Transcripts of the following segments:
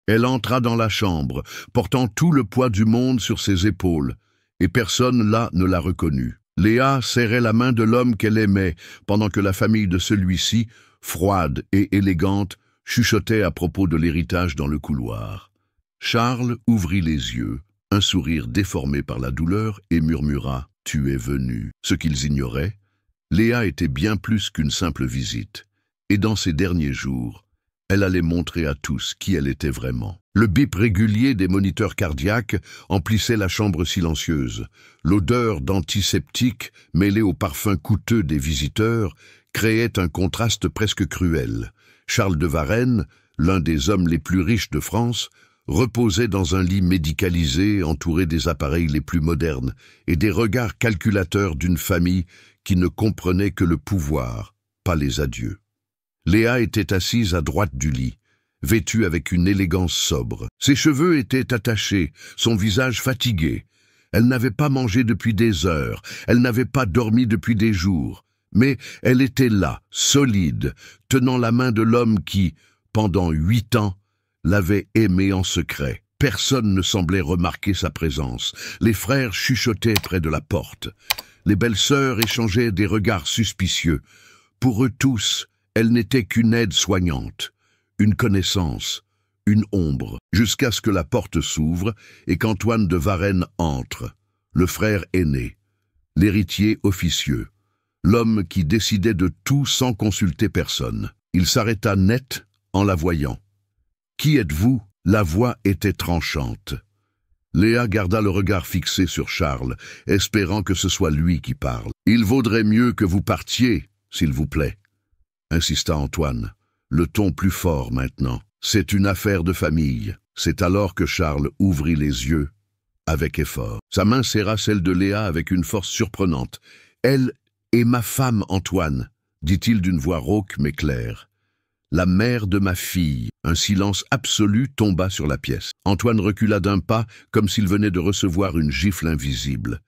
Elle entra dans la chambre, portant tout le poids du monde sur ses épaules, et personne là ne la reconnut. Léa serrait la main de l'homme qu'elle aimait, pendant que la famille de celui-ci, froide et élégante, chuchotait à propos de l'héritage dans le couloir. Charles ouvrit les yeux, un sourire déformé par la douleur, et murmura « Tu es venu ». Ce qu'ils ignoraient, Léa était bien plus qu'une simple visite, et dans ces derniers jours, elle allait montrer à tous qui elle était vraiment. Le bip régulier des moniteurs cardiaques emplissait la chambre silencieuse. L'odeur d'antiseptique, mêlée au parfum coûteux des visiteurs, créait un contraste presque cruel. Charles de Varenne, l'un des hommes les plus riches de France, reposait dans un lit médicalisé entouré des appareils les plus modernes et des regards calculateurs d'une famille qui ne comprenait que le pouvoir, pas les adieux. Léa était assise à droite du lit, vêtue avec une élégance sobre. Ses cheveux étaient attachés, son visage fatigué. Elle n'avait pas mangé depuis des heures, elle n'avait pas dormi depuis des jours. Mais elle était là, solide, tenant la main de l'homme qui, pendant 8 ans, l'avait aimée en secret. Personne ne semblait remarquer sa présence. Les frères chuchotaient près de la porte. Les belles-sœurs échangeaient des regards suspicieux. Pour eux tous, elle n'était qu'une aide soignante, une connaissance, une ombre, jusqu'à ce que la porte s'ouvre et qu'Antoine de Varenne entre, le frère aîné, l'héritier officieux, l'homme qui décidait de tout sans consulter personne. Il s'arrêta net en la voyant. « Qui êtes-vous » La voix était tranchante. Léa garda le regard fixé sur Charles, espérant que ce soit lui qui parle. « Il vaudrait mieux que vous partiez, s'il vous plaît. » insista Antoine, le ton plus fort maintenant. C'est une affaire de famille. C'est alors que Charles ouvrit les yeux, avec effort. Sa main serra celle de Léa avec une force surprenante. « Elle est ma femme, Antoine, » dit-il d'une voix rauque mais claire. « La mère de ma fille. » Un silence absolu tomba sur la pièce. Antoine recula d'un pas, comme s'il venait de recevoir une gifle invisible.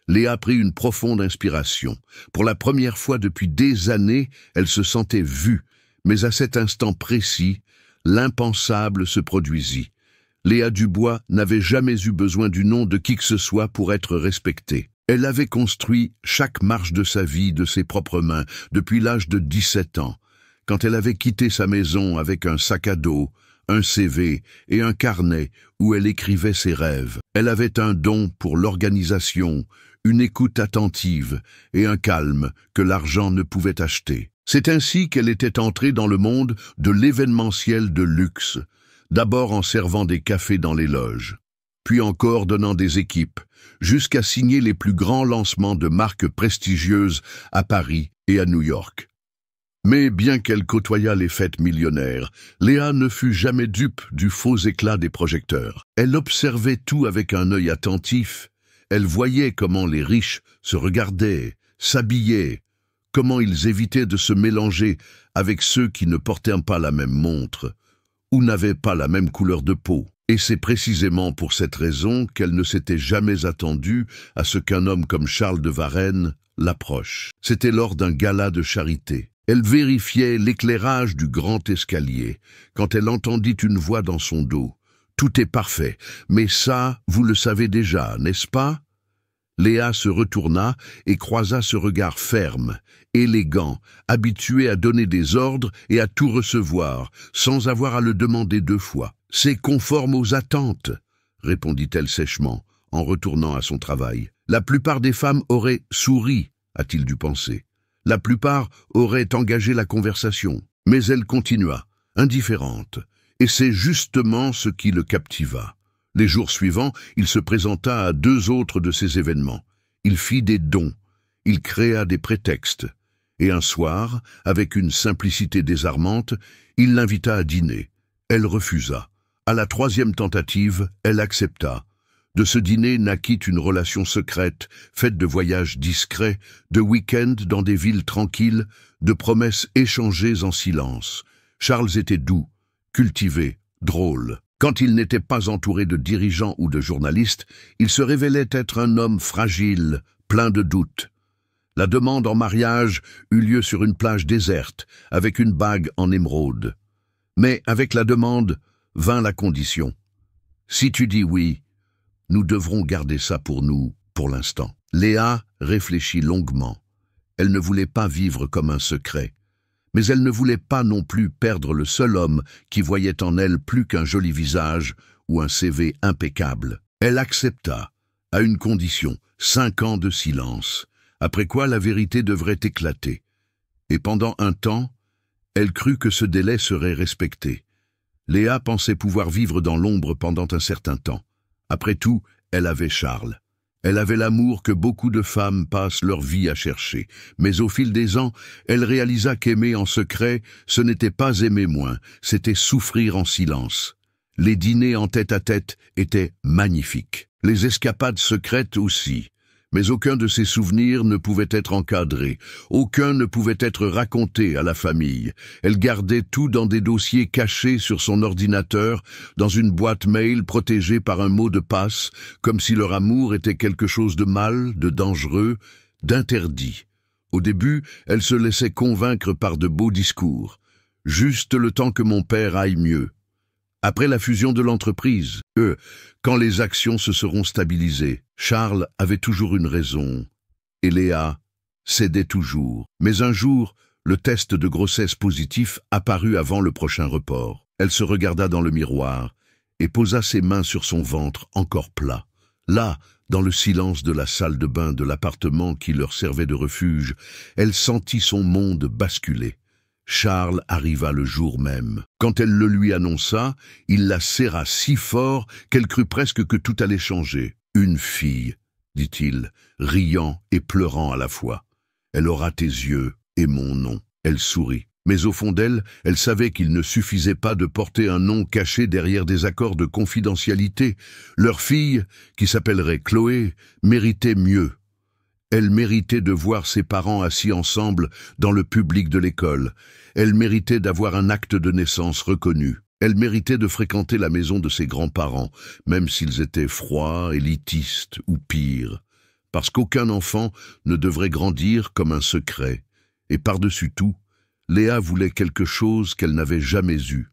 Léa prit une profonde inspiration. Pour la première fois depuis des années, elle se sentait vue, mais à cet instant précis, l'impensable se produisit. Léa Dubois n'avait jamais eu besoin du nom de qui que ce soit pour être respectée. Elle avait construit chaque marche de sa vie de ses propres mains depuis l'âge de 17 ans, quand elle avait quitté sa maison avec un sac à dos, un CV et un carnet où elle écrivait ses rêves. Elle avait un don pour l'organisation, une écoute attentive et un calme que l'argent ne pouvait acheter. C'est ainsi qu'elle était entrée dans le monde de l'événementiel de luxe, d'abord en servant des cafés dans les loges, puis en coordonnant des équipes, jusqu'à signer les plus grands lancements de marques prestigieuses à Paris et à New York. Mais bien qu'elle côtoyât les fêtes millionnaires, Léa ne fut jamais dupe du faux éclat des projecteurs. Elle observait tout avec un œil attentif. Elle voyait comment les riches se regardaient, s'habillaient, comment ils évitaient de se mélanger avec ceux qui ne portaient pas la même montre ou n'avaient pas la même couleur de peau. Et c'est précisément pour cette raison qu'elle ne s'était jamais attendue à ce qu'un homme comme Charles de Varenne l'approche. C'était lors d'un gala de charité. Elle vérifiait l'éclairage du grand escalier, quand elle entendit une voix dans son dos. « Tout est parfait, mais ça, vous le savez déjà, n'est-ce pas ?» Léa se retourna et croisa ce regard ferme, élégant, habitué à donner des ordres et à tout recevoir, sans avoir à le demander 2 fois. « C'est conforme aux attentes, » répondit-elle sèchement, en retournant à son travail. « La plupart des femmes auraient souri, a-t-il dû penser. La plupart auraient engagé la conversation. Mais elle continua, indifférente, et c'est justement ce qui le captiva. Les jours suivants, il se présenta à 2 autres de ces événements. Il fit des dons, il créa des prétextes, et un soir, avec une simplicité désarmante, il l'invita à dîner. Elle refusa. À la 3e tentative, elle accepta. De ce dîner naquit une relation secrète, faite de voyages discrets, de week-ends dans des villes tranquilles, de promesses échangées en silence. Charles était doux, cultivé, drôle. Quand il n'était pas entouré de dirigeants ou de journalistes, il se révélait être un homme fragile, plein de doutes. La demande en mariage eut lieu sur une plage déserte, avec une bague en émeraude. Mais avec la demande, vint la condition. Si tu dis oui, nous devrons garder ça pour nous, pour l'instant. Léa réfléchit longuement. Elle ne voulait pas vivre comme un secret. Mais elle ne voulait pas non plus perdre le seul homme qui voyait en elle plus qu'un joli visage ou un CV impeccable. Elle accepta, à une condition, 5 ans de silence, après quoi la vérité devrait éclater. Et pendant un temps, elle crut que ce délai serait respecté. Léa pensait pouvoir vivre dans l'ombre pendant un certain temps. Après tout, elle avait Charles. Elle avait l'amour que beaucoup de femmes passent leur vie à chercher. Mais au fil des ans, elle réalisa qu'aimer en secret, ce n'était pas aimer moins, c'était souffrir en silence. Les dîners en tête-à-tête étaient magnifiques. Les escapades secrètes aussi. Mais aucun de ces souvenirs ne pouvait être encadré. Aucun ne pouvait être raconté à la famille. Elle gardait tout dans des dossiers cachés sur son ordinateur, dans une boîte mail protégée par un mot de passe, comme si leur amour était quelque chose de mal, de dangereux, d'interdit. Au début, elle se laissait convaincre par de beaux discours. Juste le temps que mon père aille mieux. Après la fusion de l'entreprise, quand les actions se seront stabilisées, Charles avait toujours une raison, et Léa cédait toujours. Mais un jour, le test de grossesse positif apparut avant le prochain report. Elle se regarda dans le miroir et posa ses mains sur son ventre encore plat. Là, dans le silence de la salle de bain de l'appartement qui leur servait de refuge, elle sentit son monde basculer. Charles arriva le jour même. Quand elle le lui annonça, il la serra si fort qu'elle crut presque que tout allait changer. « Une fille », dit-il, riant et pleurant à la fois. « Elle aura tes yeux et mon nom. » Elle sourit. Mais au fond d'elle, elle savait qu'il ne suffisait pas de porter un nom caché derrière des accords de confidentialité. Leur fille, qui s'appellerait Chloé, méritait mieux. Elle méritait de voir ses parents assis ensemble dans le public de l'école. Elle méritait d'avoir un acte de naissance reconnu. Elle méritait de fréquenter la maison de ses grands-parents, même s'ils étaient froids, élitistes ou pire. Parce qu'aucun enfant ne devrait grandir comme un secret. Et par-dessus tout, Léa voulait quelque chose qu'elle n'avait jamais eu.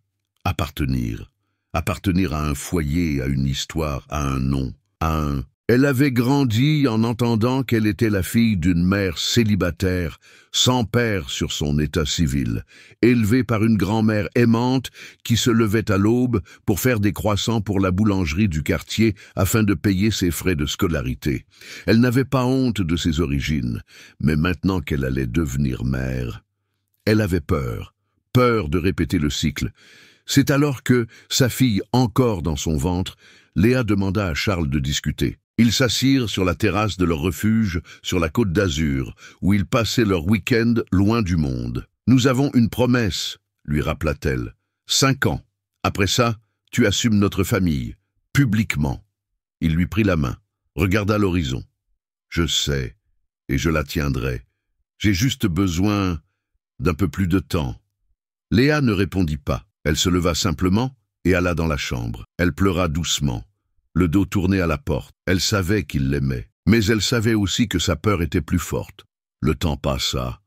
Appartenir. Appartenir à un foyer, à une histoire, à un nom, à un... Elle avait grandi en entendant qu'elle était la fille d'une mère célibataire, sans père sur son état civil, élevée par une grand-mère aimante qui se levait à l'aube pour faire des croissants pour la boulangerie du quartier afin de payer ses frais de scolarité. Elle n'avait pas honte de ses origines, mais maintenant qu'elle allait devenir mère, elle avait peur de répéter le cycle. C'est alors que, sa fille encore dans son ventre, Léa demanda à Charles de discuter. Ils s'assirent sur la terrasse de leur refuge sur la Côte d'Azur, où ils passaient leur week-end loin du monde. « Nous avons une promesse, » lui rappela-t-elle. « 5 ans. Après ça, tu assumes notre famille, publiquement. » Il lui prit la main, regarda l'horizon. « Je sais, et je la tiendrai. J'ai juste besoin d'un peu plus de temps. » Léa ne répondit pas. Elle se leva simplement et alla dans la chambre. Elle pleura doucement, le dos tourné à la porte. Elle savait qu'il l'aimait, mais elle savait aussi que sa peur était plus forte. Le temps passa.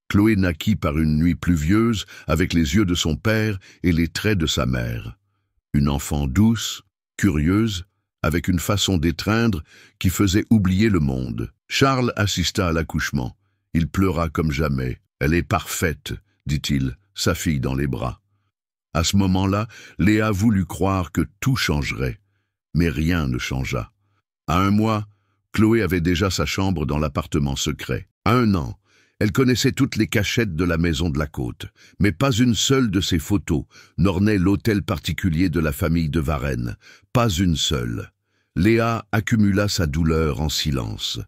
Chloé naquit par une nuit pluvieuse, avec les yeux de son père et les traits de sa mère. Une enfant douce, curieuse, avec une façon d'étreindre qui faisait oublier le monde. Charles assista à l'accouchement. Il pleura comme jamais. « Elle est parfaite », dit-il, sa fille dans les bras. À ce moment-là, Léa voulut croire que tout changerait. Mais rien ne changea. À 1 mois, Chloé avait déjà sa chambre dans l'appartement secret. À 1 an, elle connaissait toutes les cachettes de la maison de la côte, mais pas une seule de ses photos n'ornait l'hôtel particulier de la famille de Varennes. Pas une seule. Léa accumula sa douleur en silence.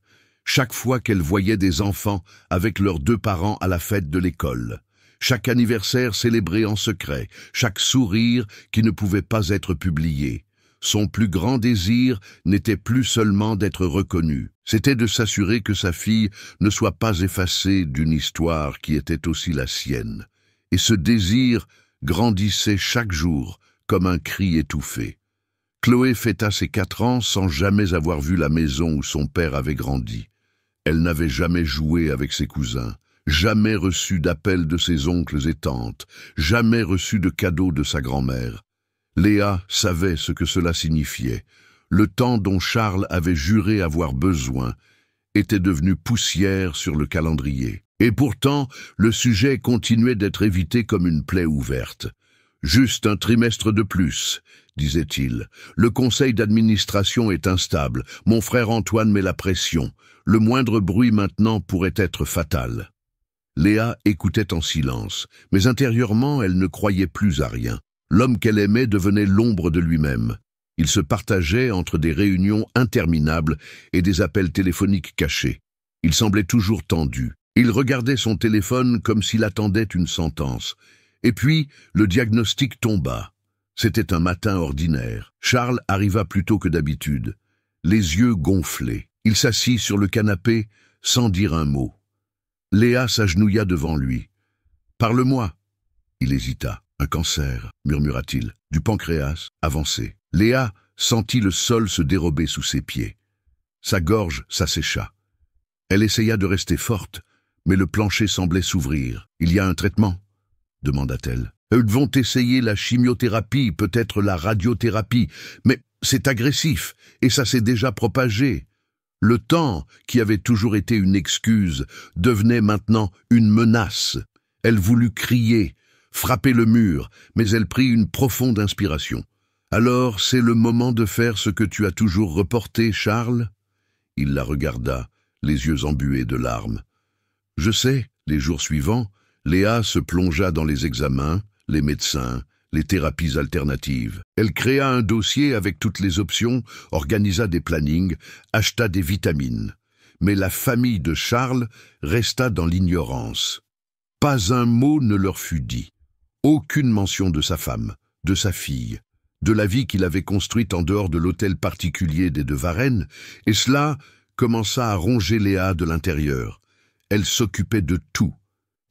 Chaque fois qu'elle voyait des enfants avec leurs 2 parents à la fête de l'école, chaque anniversaire célébré en secret, chaque sourire qui ne pouvait pas être publié, son plus grand désir n'était plus seulement d'être reconnue, c'était de s'assurer que sa fille ne soit pas effacée d'une histoire qui était aussi la sienne. Et ce désir grandissait chaque jour comme un cri étouffé. Chloé fêta ses 4 ans sans jamais avoir vu la maison où son père avait grandi. Elle n'avait jamais joué avec ses cousins, jamais reçu d'appel de ses oncles et tantes, jamais reçu de cadeaux de sa grand-mère. Léa savait ce que cela signifiait. Le temps dont Charles avait juré avoir besoin était devenu poussière sur le calendrier. Et pourtant, le sujet continuait d'être évité comme une plaie ouverte. « Juste un trimestre de plus », disait-il. « Le conseil d'administration est instable. Mon frère Antoine met la pression. Le moindre bruit maintenant pourrait être fatal. » Léa écoutait en silence, mais intérieurement, elle ne croyait plus à rien. L'homme qu'elle aimait devenait l'ombre de lui-même. Il se partageait entre des réunions interminables et des appels téléphoniques cachés. Il semblait toujours tendu. Il regardait son téléphone comme s'il attendait une sentence. Et puis, le diagnostic tomba. C'était un matin ordinaire. Charles arriva plus tôt que d'habitude, les yeux gonflés. Il s'assit sur le canapé sans dire un mot. Léa s'agenouilla devant lui. « Parle-moi !» Il hésita. « Un cancer, murmura-t-il, du pancréas, avancé. » Léa sentit le sol se dérober sous ses pieds. Sa gorge s'assécha. Elle essaya de rester forte, mais le plancher semblait s'ouvrir. « Il y a un traitement ?» demanda-t-elle. « Eux vont essayer la chimiothérapie, peut-être la radiothérapie, mais c'est agressif, et ça s'est déjà propagé. » Le temps, qui avait toujours été une excuse, devenait maintenant une menace. Elle voulut crier, frapper le mur, mais elle prit une profonde inspiration. « Alors, c'est le moment de faire ce que tu as toujours reporté, Charles ?» Il la regarda, les yeux embués de larmes. « Je sais, les jours suivants, Léa se plongea dans les examens, les médecins, les thérapies alternatives. Elle créa un dossier avec toutes les options, organisa des plannings, acheta des vitamines. Mais la famille de Charles resta dans l'ignorance. Pas un mot ne leur fut dit. Aucune mention de sa femme, de sa fille, de la vie qu'il avait construite en dehors de l'hôtel particulier des de Varennes, et cela commença à ronger Léa de l'intérieur. Elle s'occupait de tout,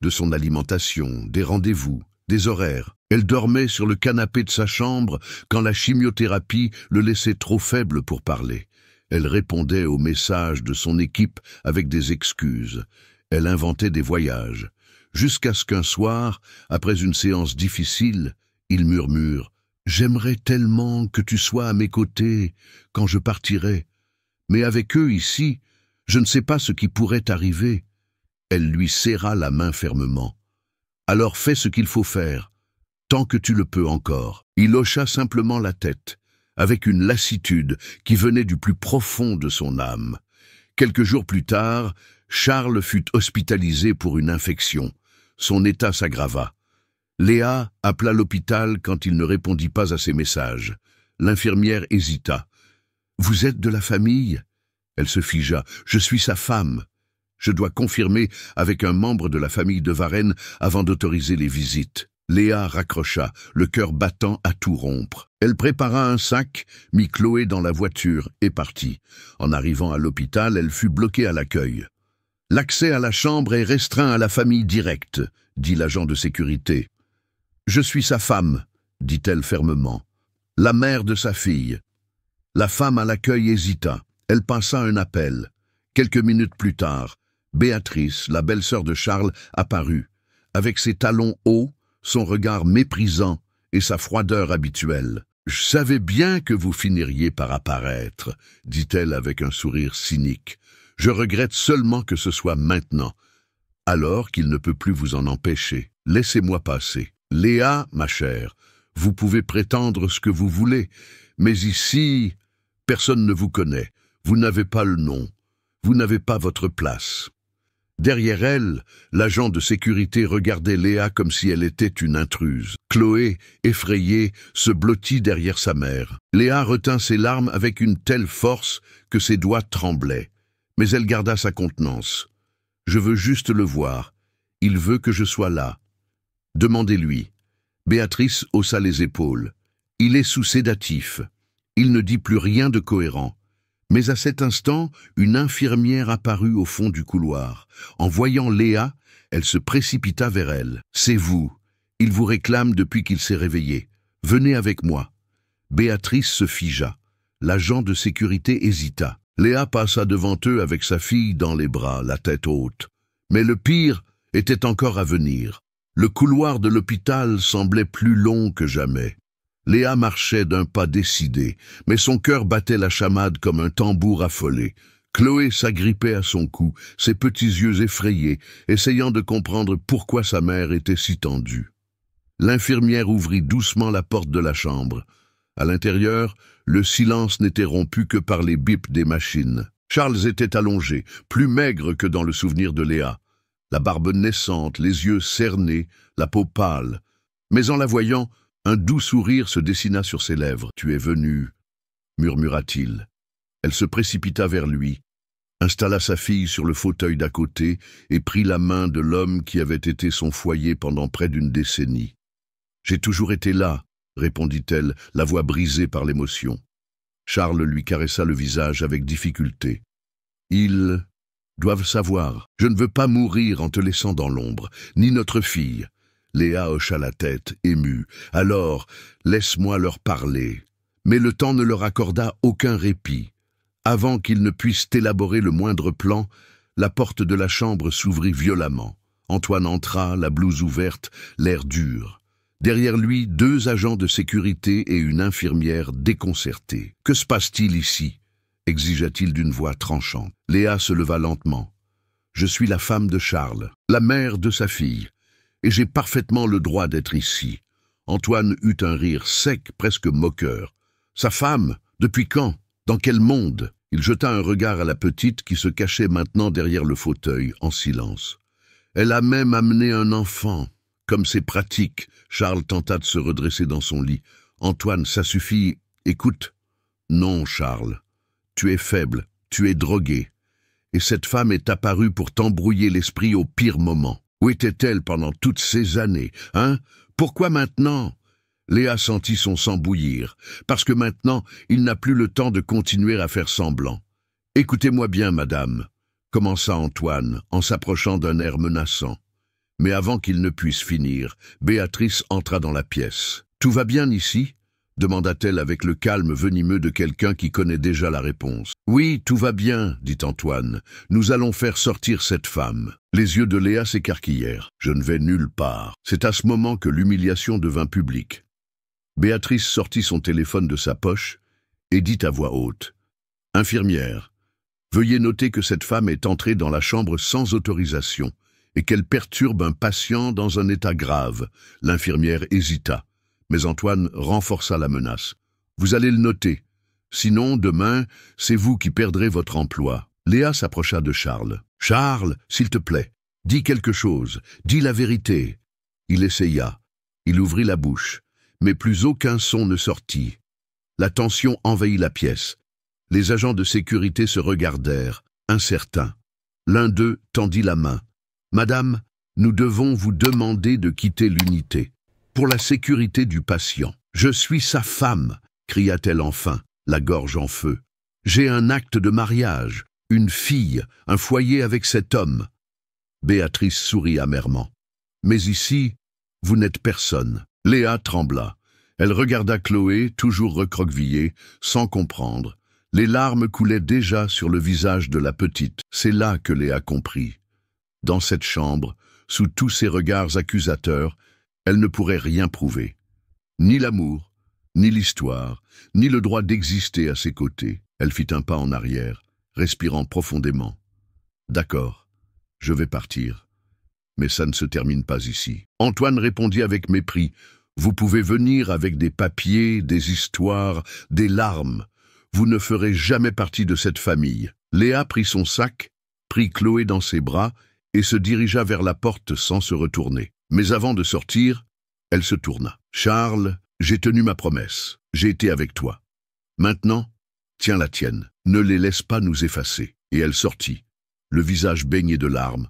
de son alimentation, des rendez-vous, des horaires. Elle dormait sur le canapé de sa chambre quand la chimiothérapie le laissait trop faible pour parler. Elle répondait aux messages de son équipe avec des excuses. Elle inventait des voyages. Jusqu'à ce qu'un soir, après une séance difficile, il murmure « J'aimerais tellement que tu sois à mes côtés quand je partirai. Mais avec eux ici, je ne sais pas ce qui pourrait arriver. » Elle lui serra la main fermement. « Alors fais ce qu'il faut faire, tant que tu le peux encore. » Il hocha simplement la tête, avec une lassitude qui venait du plus profond de son âme. Quelques jours plus tard, Charles fut hospitalisé pour une infection. Son état s'aggrava. Léa appela l'hôpital quand il ne répondit pas à ses messages. L'infirmière hésita. « Vous êtes de la famille ?» Elle se figea. « Je suis sa femme. Je dois confirmer avec un membre de la famille de Varennes avant d'autoriser les visites. » Léa raccrocha, le cœur battant à tout rompre. Elle prépara un sac, mit Chloé dans la voiture et partit. En arrivant à l'hôpital, elle fut bloquée à l'accueil. « L'accès à la chambre est restreint à la famille directe, » dit l'agent de sécurité. « Je suis sa femme, » dit-elle fermement. « La mère de sa fille. » La femme à l'accueil hésita. Elle passa un appel. Quelques minutes plus tard, Béatrice, la belle-sœur de Charles, apparut. Avec ses talons hauts, son regard méprisant et sa froideur habituelle. « Je savais bien que vous finiriez par apparaître, » dit-elle avec un sourire cynique. « Je regrette seulement que ce soit maintenant, alors qu'il ne peut plus vous en empêcher. Laissez-moi passer. Léa, ma chère, vous pouvez prétendre ce que vous voulez, mais ici, personne ne vous connaît. Vous n'avez pas le nom. Vous n'avez pas votre place. » Derrière elle, l'agent de sécurité regardait Léa comme si elle était une intruse. Chloé, effrayée, se blottit derrière sa mère. Léa retint ses larmes avec une telle force que ses doigts tremblaient. Mais elle garda sa contenance. « Je veux juste le voir. Il veut que je sois là. Demandez-lui. » Béatrice haussa les épaules. « Il est sous sédatif. Il ne dit plus rien de cohérent. » Mais à cet instant, une infirmière apparut au fond du couloir. En voyant Léa, elle se précipita vers elle. « C'est vous. Il vous réclame depuis qu'il s'est réveillé. Venez avec moi. » Béatrice se figea. L'agent de sécurité hésita. Léa passa devant eux avec sa fille dans les bras, la tête haute. Mais le pire était encore à venir. Le couloir de l'hôpital semblait plus long que jamais. Léa marchait d'un pas décidé, mais son cœur battait la chamade comme un tambour affolé. Chloé s'agrippait à son cou, ses petits yeux effrayés, essayant de comprendre pourquoi sa mère était si tendue. L'infirmière ouvrit doucement la porte de la chambre. À l'intérieur, le silence n'était rompu que par les bips des machines. Charles était allongé, plus maigre que dans le souvenir de Léa. La barbe naissante, les yeux cernés, la peau pâle. Mais en la voyant, un doux sourire se dessina sur ses lèvres. « Tu es venu, » murmura-t-il. Elle se précipita vers lui, installa sa fille sur le fauteuil d'à côté et prit la main de l'homme qui avait été son foyer pendant près d'une décennie. « J'ai toujours été là, » répondit-elle, la voix brisée par l'émotion. Charles lui caressa le visage avec difficulté. « Ils doivent savoir. Je ne veux pas mourir en te laissant dans l'ombre, ni notre fille. » Léa hocha la tête, émue. « Alors, laisse-moi leur parler. » Mais le temps ne leur accorda aucun répit. Avant qu'ils ne puissent élaborer le moindre plan, la porte de la chambre s'ouvrit violemment. Antoine entra, la blouse ouverte, l'air dur. Derrière lui, 2 agents de sécurité et une infirmière déconcertée. « Que se passe-t-il ici ?» exigea-t-il d'une voix tranchante. Léa se leva lentement. « Je suis la femme de Charles, la mère de sa fille, et j'ai parfaitement le droit d'être ici. » Antoine eut un rire sec, presque moqueur. « Sa femme? Depuis quand? Dans quel monde ?» Il jeta un regard à la petite qui se cachait maintenant derrière le fauteuil, en silence. « Elle a même amené un enfant. Comme c'est pratique. » Charles tenta de se redresser dans son lit. « Antoine, ça suffit. Écoute. » « Non, Charles. Tu es faible, tu es drogué. Et cette femme est apparue pour t'embrouiller l'esprit au pire moment. Où était-elle pendant toutes ces années, hein? Pourquoi maintenant ?» Léa sentit son sang bouillir, parce que maintenant, il n'a plus le temps de continuer à faire semblant. « Écoutez-moi bien, madame, » commença Antoine, en s'approchant d'un air menaçant. Mais avant qu'il ne puisse finir, Béatrice entra dans la pièce. « Tout va bien ici ?» demanda-t-elle avec le calme venimeux de quelqu'un qui connaît déjà la réponse. « Oui, tout va bien, » dit Antoine. « Nous allons faire sortir cette femme. » Les yeux de Léa s'écarquillèrent. « Je ne vais nulle part. » C'est à ce moment que l'humiliation devint publique. Béatrice sortit son téléphone de sa poche et dit à voix haute. « Infirmière, veuillez noter que cette femme est entrée dans la chambre sans autorisation et qu'elle perturbe un patient dans un état grave. » L'infirmière hésita. Mais Antoine renforça la menace. « Vous allez le noter. Sinon, demain, c'est vous qui perdrez votre emploi. » Léa s'approcha de Charles. « Charles, s'il te plaît, dis quelque chose. Dis la vérité. » Il essaya. Il ouvrit la bouche. Mais plus aucun son ne sortit. La tension envahit la pièce. Les agents de sécurité se regardèrent, incertains. L'un d'eux tendit la main. « Madame, nous devons vous demander de quitter l'unité. Pour la sécurité du patient. »« Je suis sa femme !» cria-t-elle enfin, la gorge en feu. « J'ai un acte de mariage, une fille, un foyer avec cet homme. » Béatrice sourit amèrement. « Mais ici, vous n'êtes personne. » Léa trembla. Elle regarda Chloé, toujours recroquevillée, sans comprendre. Les larmes coulaient déjà sur le visage de la petite. C'est là que Léa comprit. Dans cette chambre, sous tous ces regards accusateurs, elle ne pourrait rien prouver. Ni l'amour, ni l'histoire, ni le droit d'exister à ses côtés. Elle fit un pas en arrière, respirant profondément. « D'accord, je vais partir. Mais ça ne se termine pas ici. » Antoine répondit avec mépris. « Vous pouvez venir avec des papiers, des histoires, des larmes. Vous ne ferez jamais partie de cette famille. » Léa prit son sac, prit Chloé dans ses bras et se dirigea vers la porte sans se retourner. Mais avant de sortir, elle se tourna. « Charles, j'ai tenu ma promesse. J'ai été avec toi. Maintenant, tiens la tienne. Ne les laisse pas nous effacer. » Et elle sortit, le visage baigné de larmes,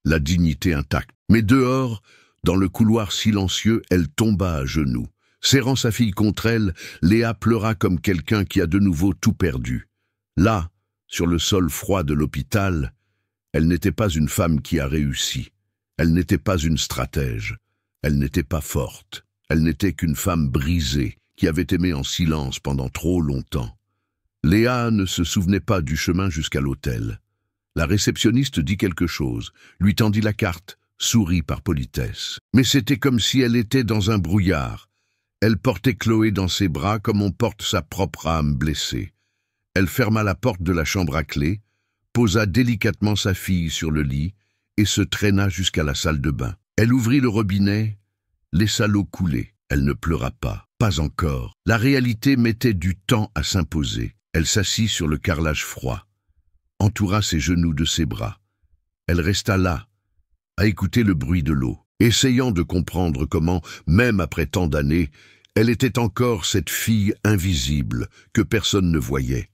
la dignité intacte. Mais dehors, dans le couloir silencieux, elle tomba à genoux. Serrant sa fille contre elle, Léa pleura comme quelqu'un qui a de nouveau tout perdu. Là, sur le sol froid de l'hôpital, elle n'était pas une femme qui a réussi. Elle n'était pas une stratège. Elle n'était pas forte. Elle n'était qu'une femme brisée, qui avait aimé en silence pendant trop longtemps. Léa ne se souvenait pas du chemin jusqu'à l'hôtel. La réceptionniste dit quelque chose, lui tendit la carte, sourit par politesse. Mais c'était comme si elle était dans un brouillard. Elle portait Chloé dans ses bras comme on porte sa propre âme blessée. Elle ferma la porte de la chambre à clé, posa délicatement sa fille sur le lit et se traîna jusqu'à la salle de bain. Elle ouvrit le robinet, laissa l'eau couler. Elle ne pleura pas, pas encore. La réalité mettait du temps à s'imposer. Elle s'assit sur le carrelage froid, entoura ses genoux de ses bras. Elle resta là, à écouter le bruit de l'eau, essayant de comprendre comment, même après tant d'années, elle était encore cette fille invisible que personne ne voyait,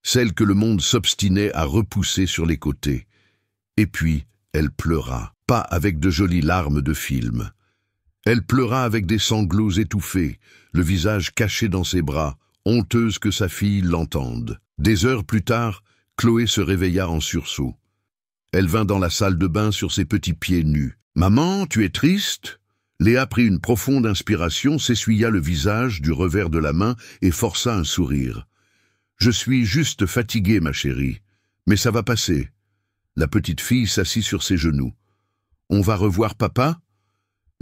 celle que le monde s'obstinait à repousser sur les côtés. Et puis, elle pleura, pas avec de jolies larmes de film. Elle pleura avec des sanglots étouffés, le visage caché dans ses bras, honteuse que sa fille l'entende. Des heures plus tard, Chloé se réveilla en sursaut. Elle vint dans la salle de bain sur ses petits pieds nus. « Maman, tu es triste ?» Léa prit une profonde inspiration, s'essuya le visage du revers de la main et força un sourire. « Je suis juste fatiguée, ma chérie, mais ça va passer. » La petite fille s'assit sur ses genoux. « On va revoir papa ?»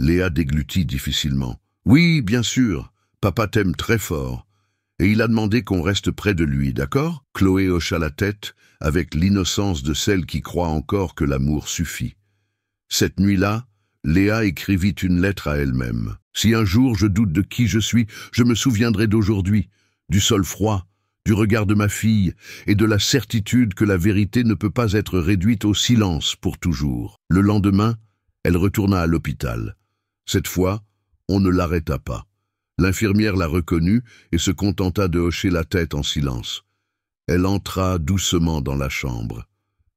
Léa déglutit difficilement. « Oui, bien sûr, papa t'aime très fort. Et il a demandé qu'on reste près de lui, d'accord ?» Chloé hocha la tête, avec l'innocence de celle qui croit encore que l'amour suffit. Cette nuit-là, Léa écrivit une lettre à elle-même. « Si un jour je doute de qui je suis, je me souviendrai d'aujourd'hui, du sol froid, du regard de ma fille et de la certitude que la vérité ne peut pas être réduite au silence pour toujours. » Le lendemain, elle retourna à l'hôpital. Cette fois, on ne l'arrêta pas. L'infirmière la reconnut et se contenta de hocher la tête en silence. Elle entra doucement dans la chambre.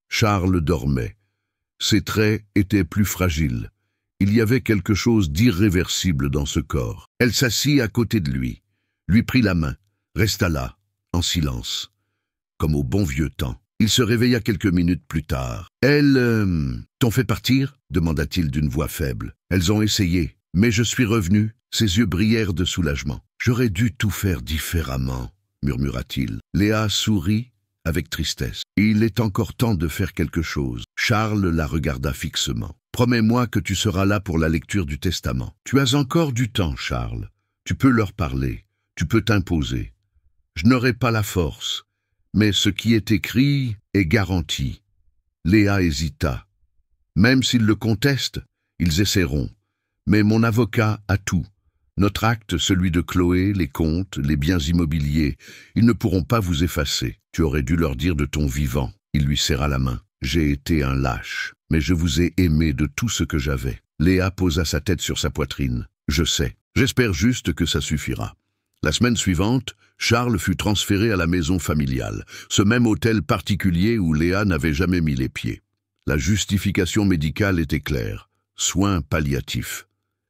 Charles dormait. Ses traits étaient plus fragiles. Il y avait quelque chose d'irréversible dans ce corps. Elle s'assit à côté de lui prit la main, resta là, en silence, comme au bon vieux temps. Il se réveilla quelques minutes plus tard. « Elles t'ont fait partir ?» demanda-t-il d'une voix faible. « Elles ont essayé, mais je suis revenu. » Ses yeux brillèrent de soulagement. « J'aurais dû tout faire différemment, » murmura-t-il. Léa sourit avec tristesse. « Il est encore temps de faire quelque chose. » Charles la regarda fixement. « Promets-moi que tu seras là pour la lecture du testament. Tu as encore du temps, Charles. Tu peux leur parler. Tu peux t'imposer. Je n'aurai pas la force, mais ce qui est écrit est garanti. » Léa hésita. « Même s'ils le contestent, ils essaieront. Mais mon avocat a tout. Notre acte, celui de Chloé, les comptes, les biens immobiliers, ils ne pourront pas vous effacer. Tu aurais dû leur dire de ton vivant. » Il lui serra la main. « J'ai été un lâche, mais je vous ai aimé de tout ce que j'avais. » Léa posa sa tête sur sa poitrine. « Je sais. J'espère juste que ça suffira. » La semaine suivante, Charles fut transféré à la maison familiale, ce même hôtel particulier où Léa n'avait jamais mis les pieds. La justification médicale était claire. Soins palliatifs.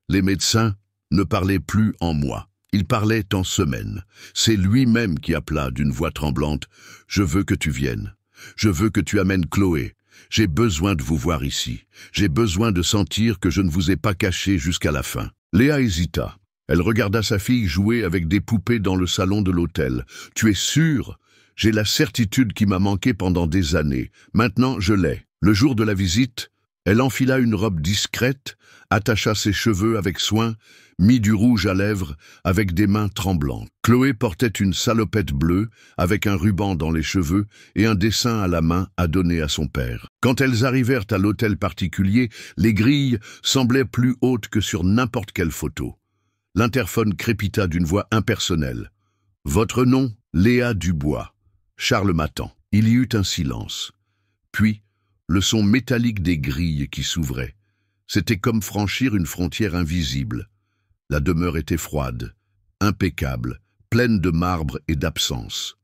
Les médecins ne parlaient plus en mois. Ils parlaient en semaines. C'est lui-même qui appela d'une voix tremblante. « Je veux que tu viennes. Je veux que tu amènes Chloé. J'ai besoin de vous voir ici. J'ai besoin de sentir que je ne vous ai pas caché jusqu'à la fin. » Léa hésita. Elle regarda sa fille jouer avec des poupées dans le salon de l'hôtel. « Tu es sûre ? J'ai la certitude qui m'a manqué pendant des années. Maintenant, je l'ai. » Le jour de la visite, elle enfila une robe discrète, attacha ses cheveux avec soin, mit du rouge à lèvres avec des mains tremblantes. Chloé portait une salopette bleue avec un ruban dans les cheveux et un dessin à la main à donner à son père. Quand elles arrivèrent à l'hôtel particulier, les grilles semblaient plus hautes que sur n'importe quelle photo. L'interphone crépita d'une voix impersonnelle. « Votre nom, Léa Dubois. Charles m'attend. » Il y eut un silence. Puis, le son métallique des grilles qui s'ouvraient. C'était comme franchir une frontière invisible. La demeure était froide, impeccable, pleine de marbre et d'absence.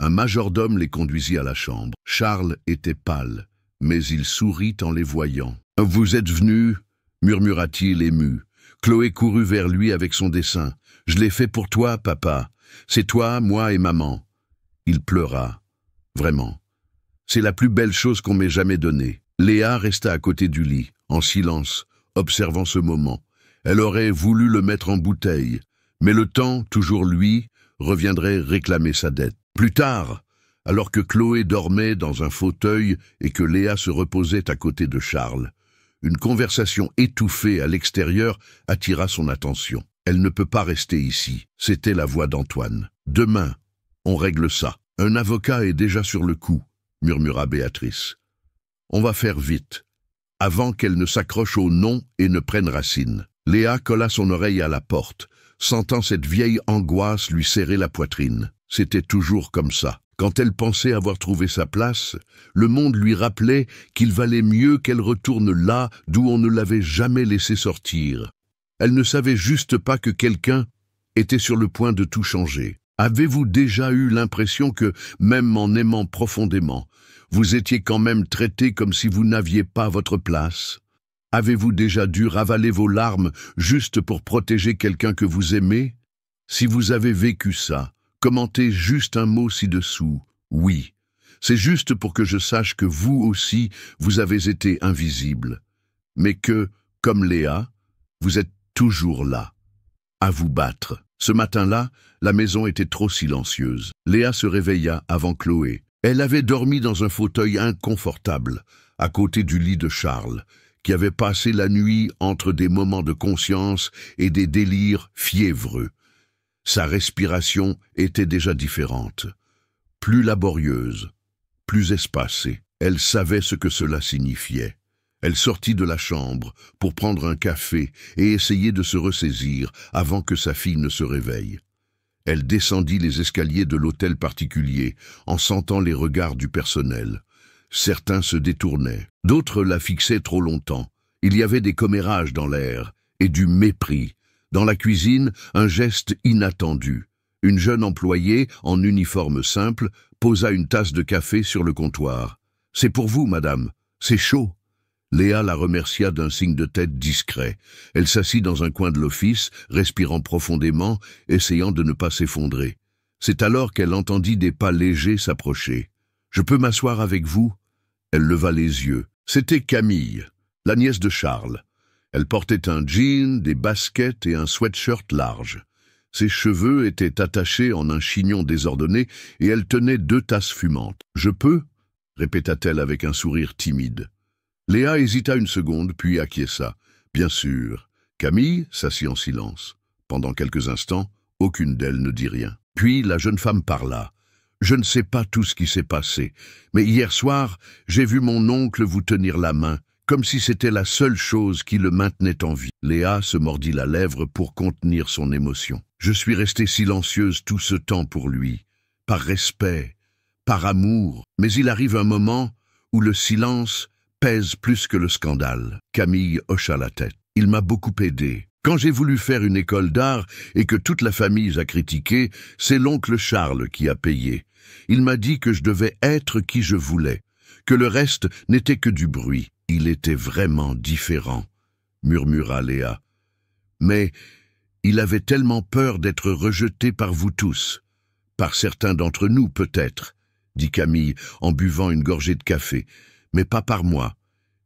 Un majordome les conduisit à la chambre. Charles était pâle, mais il sourit en les voyant. « Vous êtes venu ?» murmura-t-il ému. Chloé courut vers lui avec son dessin. « Je l'ai fait pour toi, papa. C'est toi, moi et maman. » Il pleura. Vraiment. C'est la plus belle chose qu'on m'ait jamais donnée. Léa resta à côté du lit, en silence, observant ce moment. Elle aurait voulu le mettre en bouteille, mais le temps, toujours lui, reviendrait réclamer sa dette. Plus tard, alors que Chloé dormait dans un fauteuil et que Léa se reposait à côté de Charles, une conversation étouffée à l'extérieur attira son attention. Elle ne peut pas rester ici. C'était la voix d'Antoine. Demain, on règle ça. Un avocat est déjà sur le coup, murmura Béatrice. On va faire vite, avant qu'elle ne s'accroche au nom et ne prenne racine. Léa colla son oreille à la porte, sentant cette vieille angoisse lui serrer la poitrine. C'était toujours comme ça. Quand elle pensait avoir trouvé sa place, le monde lui rappelait qu'il valait mieux qu'elle retourne là d'où on ne l'avait jamais laissé sortir. Elle ne savait juste pas que quelqu'un était sur le point de tout changer. Avez-vous déjà eu l'impression que, même en aimant profondément, vous étiez quand même traité comme si vous n'aviez pas votre place? Avez-vous déjà dû ravaler vos larmes juste pour protéger quelqu'un que vous aimez? Si vous avez vécu ça, commentez juste un mot ci-dessous. Oui, c'est juste pour que je sache que vous aussi, vous avez été invisible. Mais que, comme Léa, vous êtes toujours là, à vous battre. Ce matin-là, la maison était trop silencieuse. Léa se réveilla avant Chloé. Elle avait dormi dans un fauteuil inconfortable, à côté du lit de Charles, qui avait passé la nuit entre des moments de conscience et des délires fiévreux. Sa respiration était déjà différente, plus laborieuse, plus espacée. Elle savait ce que cela signifiait. Elle sortit de la chambre pour prendre un café et essayer de se ressaisir avant que sa fille ne se réveille. Elle descendit les escaliers de l'hôtel particulier en sentant les regards du personnel. Certains se détournaient, d'autres la fixaient trop longtemps. Il y avait des commérages dans l'air et du mépris. Dans la cuisine, un geste inattendu. Une jeune employée, en uniforme simple, posa une tasse de café sur le comptoir. « C'est pour vous, madame. C'est chaud. » Léa la remercia d'un signe de tête discret. Elle s'assit dans un coin de l'office, respirant profondément, essayant de ne pas s'effondrer. C'est alors qu'elle entendit des pas légers s'approcher. « Je peux m'asseoir avec vous ?» Elle leva les yeux. C'était Camille, la nièce de Charles. Elle portait un jean, des baskets et un sweatshirt large. Ses cheveux étaient attachés en un chignon désordonné et elle tenait 2 tasses fumantes. « Je peux ?» répéta-t-elle avec un sourire timide. Léa hésita une seconde, puis acquiesça. « Bien sûr. » Camille s'assit en silence. Pendant quelques instants, aucune d'elles ne dit rien. Puis la jeune femme parla. « Je ne sais pas tout ce qui s'est passé, mais hier soir, j'ai vu mon oncle vous tenir la main, comme si c'était la seule chose qui le maintenait en vie. » Léa se mordit la lèvre pour contenir son émotion. « Je suis restée silencieuse tout ce temps pour lui, par respect, par amour. Mais il arrive un moment où le silence pèse plus que le scandale. » Camille hocha la tête. « Il m'a beaucoup aidé. Quand j'ai voulu faire une école d'art et que toute la famille a critiqué, c'est l'oncle Charles qui a payé. Il m'a dit que je devais être qui je voulais, que le reste n'était que du bruit. Il était vraiment différent, » murmura Léa. « Mais il avait tellement peur d'être rejeté par vous tous. Par certains d'entre nous, peut-être, » dit Camille en buvant une gorgée de café. « Mais pas par moi.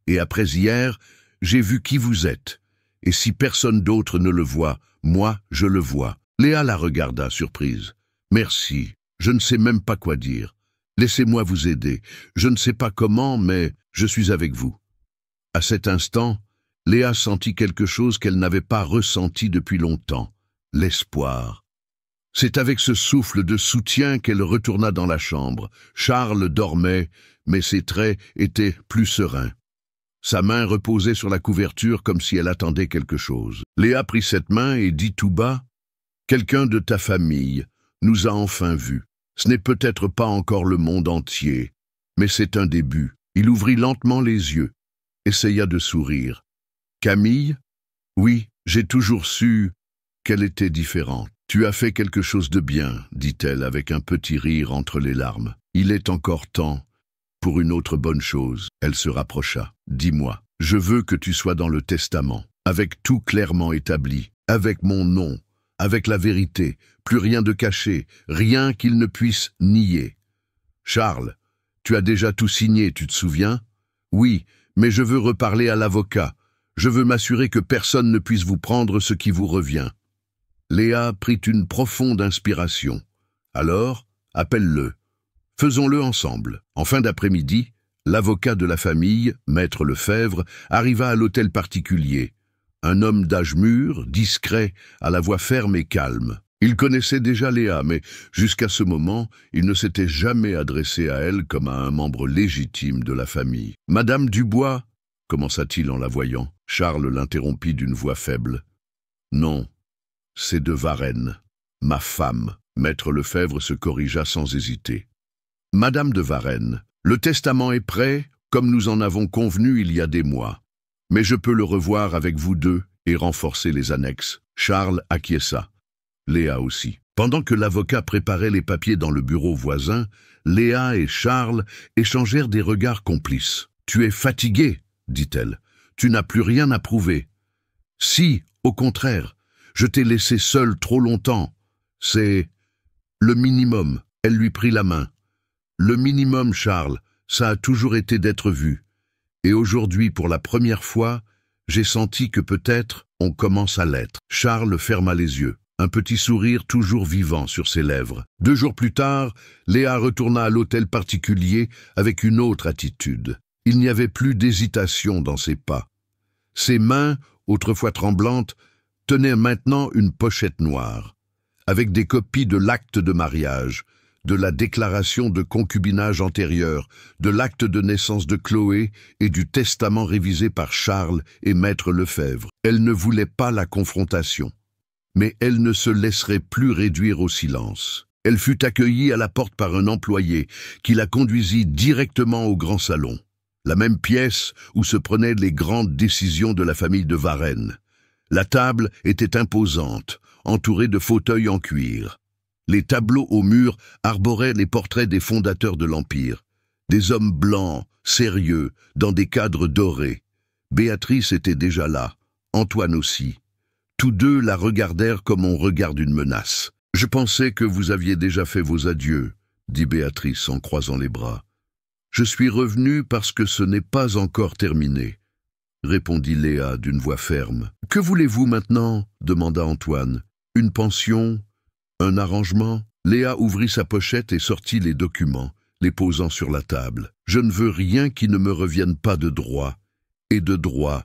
Et après hier, j'ai vu qui vous êtes. Et si personne d'autre ne le voit, moi, je le vois. » Léa la regarda, surprise. « Merci, je ne sais même pas quoi dire. Laissez-moi vous aider. Je ne sais pas comment, mais je suis avec vous. » À cet instant, Léa sentit quelque chose qu'elle n'avait pas ressenti depuis longtemps, l'espoir. C'est avec ce souffle de soutien qu'elle retourna dans la chambre. Charles dormait, mais ses traits étaient plus sereins. Sa main reposait sur la couverture comme si elle attendait quelque chose. Léa prit cette main et dit tout bas, « Quelqu'un de ta famille nous a enfin vus. Ce n'est peut-être pas encore le monde entier, mais c'est un début. » Il ouvrit lentement les yeux, essaya de sourire. « Camille? Oui, j'ai toujours su qu'elle était différente. Tu as fait quelque chose de bien, dit-elle avec un petit rire entre les larmes. Il est encore temps pour une autre bonne chose. » Elle se rapprocha. « Dis-moi, je veux que tu sois dans le testament, avec tout clairement établi, avec mon nom, avec la vérité, plus rien de caché, rien qu'il ne puisse nier. Charles, tu as déjà tout signé, tu te souviens? Oui, mais je veux reparler à l'avocat. Je veux m'assurer que personne ne puisse vous prendre ce qui vous revient. » Léa prit une profonde inspiration. « Alors, appelle-le. Faisons-le ensemble. » En fin d'après-midi, l'avocat de la famille, maître Lefebvre, arriva à l'hôtel particulier. un homme d'âge mûr, discret, à la voix ferme et calme. Il connaissait déjà Léa, mais jusqu'à ce moment, il ne s'était jamais adressé à elle comme à un membre légitime de la famille. « Madame Dubois » commença-t-il en la voyant. Charles l'interrompit d'une voix faible. « Non, c'est de Varennes, ma femme. » Maître Lefebvre se corrigea sans hésiter. « Madame de Varennes, le testament est prêt, comme nous en avons convenu il y a des mois. Mais je peux le revoir avec vous deux et renforcer les annexes. » Charles acquiesça. Léa aussi. Pendant que l'avocat préparait les papiers dans le bureau voisin, Léa et Charles échangèrent des regards complices. « Tu es fatigué, dit-elle. Tu n'as plus rien à prouver. »« Si, au contraire, je t'ai laissé seul trop longtemps. C'est le minimum. » Elle lui prit la main. « Le minimum, Charles, ça a toujours été d'être vu. Et aujourd'hui, pour la première fois, j'ai senti que peut-être on commence à l'être. » Charles ferma les yeux. Un petit sourire toujours vivant sur ses lèvres. 2 jours plus tard, Léa retourna à l'hôtel particulier avec une autre attitude. Il n'y avait plus d'hésitation dans ses pas. Ses mains, autrefois tremblantes, tenaient maintenant une pochette noire, avec des copies de l'acte de mariage, de la déclaration de concubinage antérieure, de l'acte de naissance de Chloé et du testament révisé par Charles et Maître Lefebvre. Elle ne voulait pas la confrontation. Mais elle ne se laisserait plus réduire au silence. Elle fut accueillie à la porte par un employé qui la conduisit directement au grand salon, la même pièce où se prenaient les grandes décisions de la famille de Varennes. La table était imposante, entourée de fauteuils en cuir. Les tableaux au mur arboraient les portraits des fondateurs de l'Empire, des hommes blancs, sérieux, dans des cadres dorés. Béatrice était déjà là, Antoine aussi. Tous deux la regardèrent comme on regarde une menace. « Je pensais que vous aviez déjà fait vos adieux, » dit Béatrice en croisant les bras. « Je suis revenue parce que ce n'est pas encore terminé, » répondit Léa d'une voix ferme. « Que voulez-vous maintenant » demanda Antoine. « Une pension ? Un arrangement ?» Léa ouvrit sa pochette et sortit les documents, les posant sur la table. « Je ne veux rien qui ne me revienne pas de droit. Et de droit.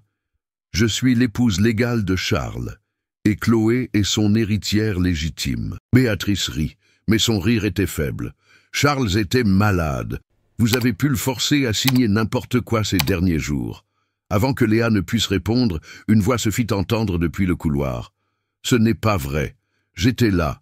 Je suis l'épouse légale de Charles. Et Chloé est son héritière légitime. » Béatrice rit, mais son rire était faible. Charles était malade. Vous avez pu le forcer à signer n'importe quoi ces derniers jours. Avant que Léa ne puisse répondre, une voix se fit entendre depuis le couloir. « Ce n'est pas vrai. J'étais là.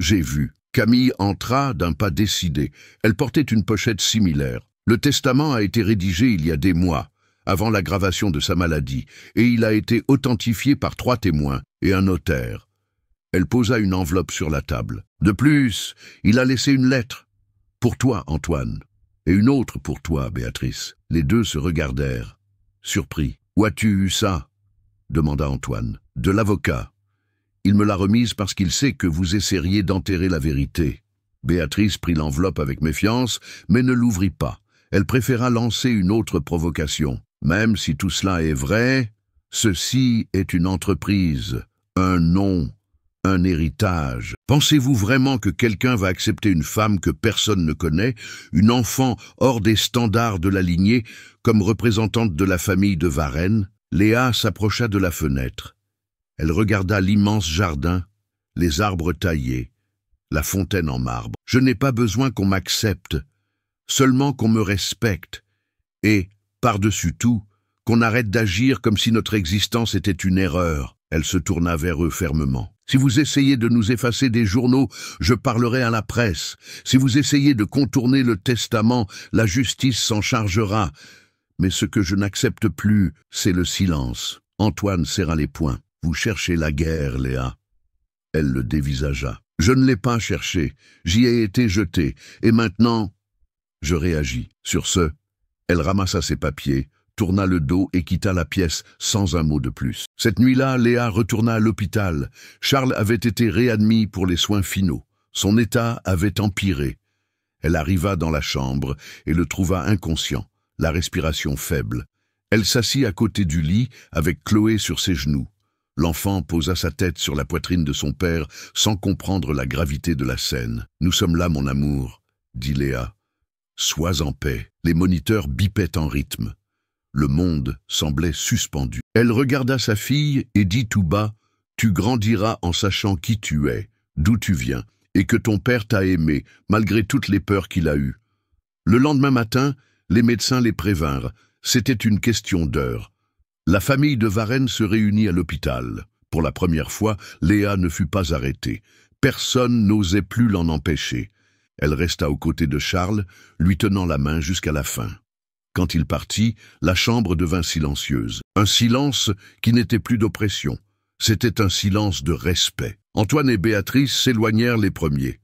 J'ai vu. » Camille entra d'un pas décidé. Elle portait une pochette similaire. Le testament a été rédigé il y a des mois, avant l'aggravation de sa maladie, et il a été authentifié par 3 témoins et un notaire. Elle posa une enveloppe sur la table. De plus, il a laissé une lettre. Pour toi, Antoine, et une autre pour toi, Béatrice. Les deux se regardèrent, surpris. « Où as-tu eu ça ?» demanda Antoine. « De l'avocat. Il me l'a remise parce qu'il sait que vous essaieriez d'enterrer la vérité. » Béatrice prit l'enveloppe avec méfiance, mais ne l'ouvrit pas. Elle préféra lancer une autre provocation. « Même si tout cela est vrai, ceci est une entreprise, un nom, un héritage. Pensez-vous vraiment que quelqu'un va accepter une femme que personne ne connaît, une enfant hors des standards de la lignée, comme représentante de la famille de Varennes ?» Léa s'approcha de la fenêtre. Elle regarda l'immense jardin, les arbres taillés, la fontaine en marbre. « Je n'ai pas besoin qu'on m'accepte, seulement qu'on me respecte, et, par-dessus tout, qu'on arrête d'agir comme si notre existence était une erreur. » Elle se tourna vers eux fermement. « Si vous essayez de nous effacer des journaux, je parlerai à la presse. Si vous essayez de contourner le testament, la justice s'en chargera. Mais ce que je n'accepte plus, c'est le silence. » Antoine serra les poings. « Vous cherchez la guerre, Léa. » Elle le dévisagea. « Je ne l'ai pas cherchée. J'y ai été jetée. Et maintenant, je réagis. » Sur ce, elle ramassa ses papiers, tourna le dos et quitta la pièce sans un mot de plus. Cette nuit-là, Léa retourna à l'hôpital. Charles avait été réadmis pour les soins finaux. Son état avait empiré. Elle arriva dans la chambre et le trouva inconscient, la respiration faible. Elle s'assit à côté du lit avec Chloé sur ses genoux. L'enfant posa sa tête sur la poitrine de son père sans comprendre la gravité de la scène. « Nous sommes là, mon amour, » dit Léa. « Sois en paix. » Les moniteurs bipaient en rythme. Le monde semblait suspendu. Elle regarda sa fille et dit tout bas, « Tu grandiras en sachant qui tu es, d'où tu viens, et que ton père t'a aimé, malgré toutes les peurs qu'il a eues. » Le lendemain matin, les médecins les prévinrent. C'était une question d'heure. La famille de Varenne se réunit à l'hôpital. Pour la première fois, Léa ne fut pas arrêtée. Personne n'osait plus l'en empêcher. Elle resta aux côtés de Charles, lui tenant la main jusqu'à la fin. Quand il partit, la chambre devint silencieuse. Un silence qui n'était plus d'oppression. C'était un silence de respect. Antoine et Béatrice s'éloignèrent les premiers.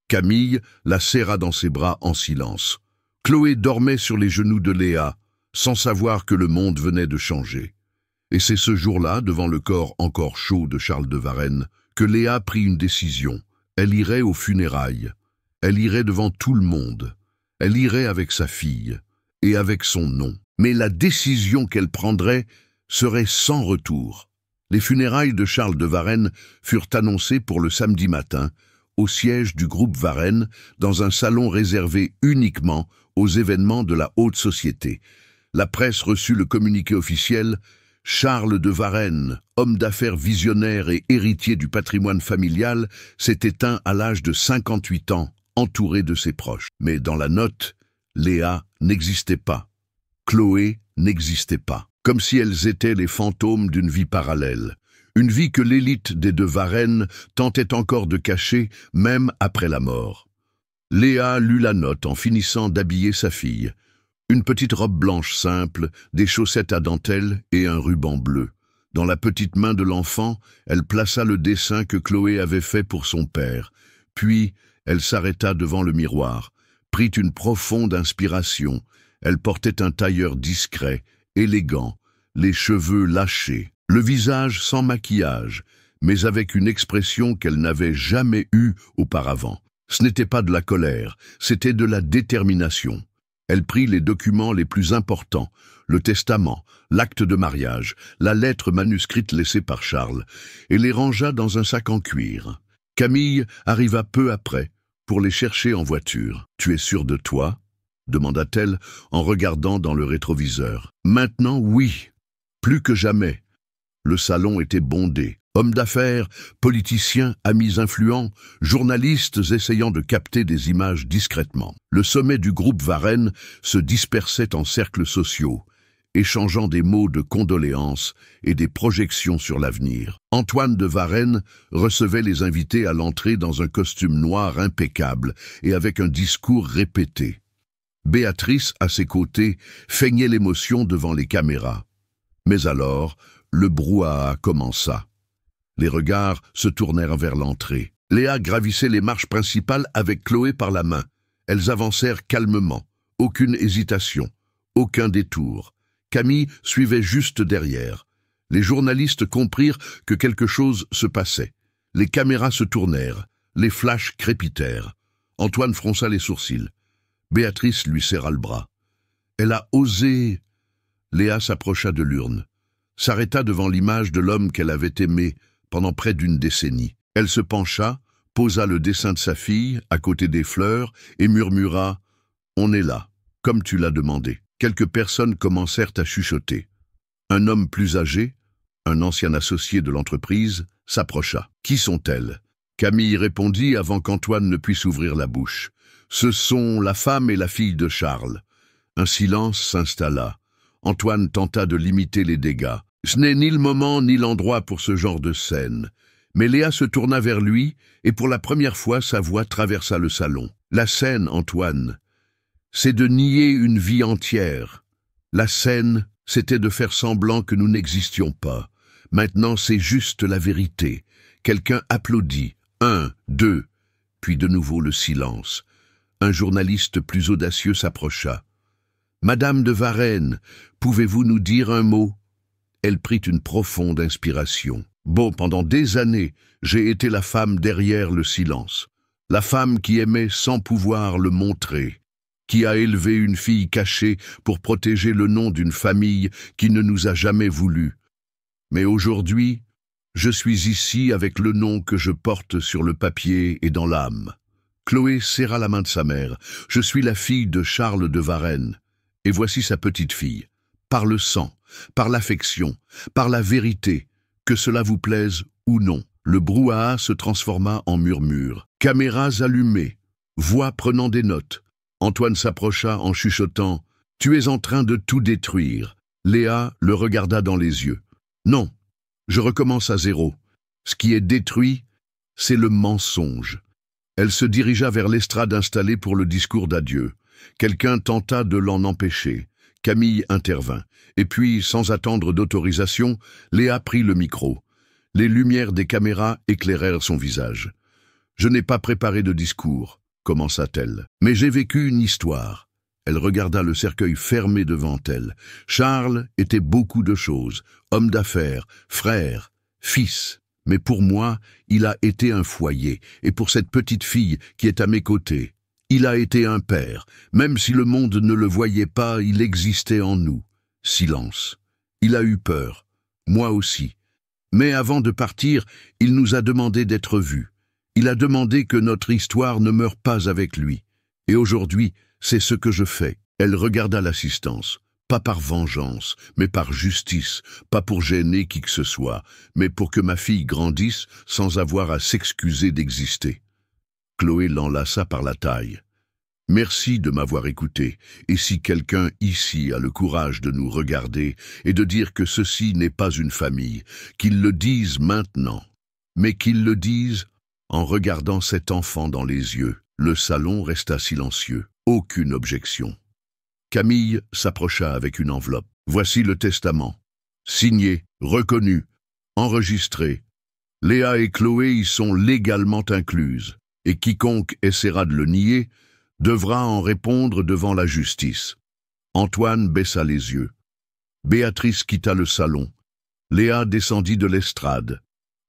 Camille la serra dans ses bras en silence. Chloé dormait sur les genoux de Léa, sans savoir que le monde venait de changer. Et c'est ce jour-là, devant le corps encore chaud de Charles de Varenne, que Léa prit une décision. Elle irait aux funérailles. Elle irait devant tout le monde. Elle irait avec sa fille et avec son nom. Mais la décision qu'elle prendrait serait sans retour. Les funérailles de Charles de Varenne furent annoncées pour le samedi matin, au siège du groupe Varenne, dans un salon réservé uniquement aux événements de la haute société. La presse reçut le communiqué officiel. Charles de Varenne, homme d'affaires visionnaire et héritier du patrimoine familial, s'est éteint à l'âge de 58 ans, entouré de ses proches. Mais dans la note, Léa n'existait pas. Chloé n'existait pas. Comme si elles étaient les fantômes d'une vie parallèle. Une vie que l'élite des de Varenne tentait encore de cacher, même après la mort. Léa lut la note en finissant d'habiller sa fille. Une petite robe blanche simple, des chaussettes à dentelle et un ruban bleu. Dans la petite main de l'enfant, elle plaça le dessin que Chloé avait fait pour son père. Puis, elle s'arrêta devant le miroir, prit une profonde inspiration. Elle portait un tailleur discret, élégant, les cheveux lâchés, le visage sans maquillage, mais avec une expression qu'elle n'avait jamais eue auparavant. Ce n'était pas de la colère, c'était de la détermination. Elle prit les documents les plus importants, le testament, l'acte de mariage, la lettre manuscrite laissée par Charles, et les rangea dans un sac en cuir. Camille arriva peu après pour les chercher en voiture. « Tu es sûre de toi ?» demanda-t-elle en regardant dans le rétroviseur. « Maintenant, oui, plus que jamais. » Le salon était bondé. Hommes d'affaires, politiciens, amis influents, journalistes essayant de capter des images discrètement. Le sommet du groupe Varenne se dispersait en cercles sociaux, échangeant des mots de condoléances et des projections sur l'avenir. Antoine de Varenne recevait les invités à l'entrée dans un costume noir impeccable et avec un discours répété. Béatrice, à ses côtés, feignait l'émotion devant les caméras. Mais alors, le brouhaha commença. Les regards se tournèrent vers l'entrée. Léa gravissait les marches principales avec Chloé par la main. Elles avancèrent calmement, aucune hésitation, aucun détour. Camille suivait juste derrière. Les journalistes comprirent que quelque chose se passait. Les caméras se tournèrent, les flashs crépitèrent. Antoine fronça les sourcils. Béatrice lui serra le bras. Elle a osé. Léa s'approcha de l'urne, s'arrêta devant l'image de l'homme qu'elle avait aimé pendant près d'une décennie. Elle se pencha, posa le dessin de sa fille à côté des fleurs et murmura « On est là, comme tu l'as demandé ». Quelques personnes commencèrent à chuchoter. Un homme plus âgé, un ancien associé de l'entreprise, s'approcha. « Qui sont-elles » Camille répondit avant qu'Antoine ne puisse ouvrir la bouche. « Ce sont la femme et la fille de Charles. » Un silence s'installa. Antoine tenta de limiter les dégâts. Ce n'est ni le moment ni l'endroit pour ce genre de scène. Mais Léa se tourna vers lui et pour la première fois sa voix traversa le salon. La scène, Antoine, c'est de nier une vie entière. La scène, c'était de faire semblant que nous n'existions pas. Maintenant, c'est juste la vérité. Quelqu'un applaudit. 1, 2, puis de nouveau le silence. Un journaliste plus audacieux s'approcha. « Madame de Varenne, pouvez-vous nous dire un mot ?» Elle prit une profonde inspiration. « Bon, pendant des années, j'ai été la femme derrière le silence. La femme qui aimait sans pouvoir le montrer, qui a élevé une fille cachée pour protéger le nom d'une famille qui ne nous a jamais voulu. Mais aujourd'hui, je suis ici avec le nom que je porte sur le papier et dans l'âme. » Chloé serra la main de sa mère. « Je suis la fille de Charles de Varenne. Et voici sa petite fille. par le sang, par l'affection, par la vérité, que cela vous plaise ou non. Le brouhaha se transforma en murmure. Caméras allumées, voix prenant des notes. Antoine s'approcha en chuchotant « Tu es en train de tout détruire ». Léa le regarda dans les yeux. « Non, je recommence à zéro. Ce qui est détruit, c'est le mensonge. » Elle se dirigea vers l'estrade installée pour le discours d'adieu. Quelqu'un tenta de l'en empêcher. Camille intervint. Et puis, sans attendre d'autorisation, Léa prit le micro. Les lumières des caméras éclairèrent son visage. « Je n'ai pas préparé de discours, » commença-t-elle. « Mais j'ai vécu une histoire. » Elle regarda le cercueil fermé devant elle. Charles était beaucoup de choses. Homme d'affaires, frère, fils. Mais pour moi, il a été un foyer. Et pour cette petite fille qui est à mes côtés, il a été un père. Même si le monde ne le voyait pas, il existait en nous. Silence. Il a eu peur. Moi aussi. Mais avant de partir, il nous a demandé d'être vus. Il a demandé que notre histoire ne meure pas avec lui. Et aujourd'hui, c'est ce que je fais. Elle regarda l'assistance. Pas par vengeance, mais par justice. Pas pour gêner qui que ce soit, mais pour que ma fille grandisse sans avoir à s'excuser d'exister. Chloé l'enlaça par la taille. « Merci de m'avoir écouté, et si quelqu'un ici a le courage de nous regarder et de dire que ceci n'est pas une famille, qu'il le dise maintenant, mais qu'il le dise en regardant cet enfant dans les yeux. » Le salon resta silencieux. Aucune objection. Camille s'approcha avec une enveloppe. « Voici le testament. Signé, reconnu, enregistré. Léa et Chloé y sont légalement incluses, et quiconque essaiera de le nier devra en répondre devant la justice. » Antoine baissa les yeux. Béatrice quitta le salon. Léa descendit de l'estrade.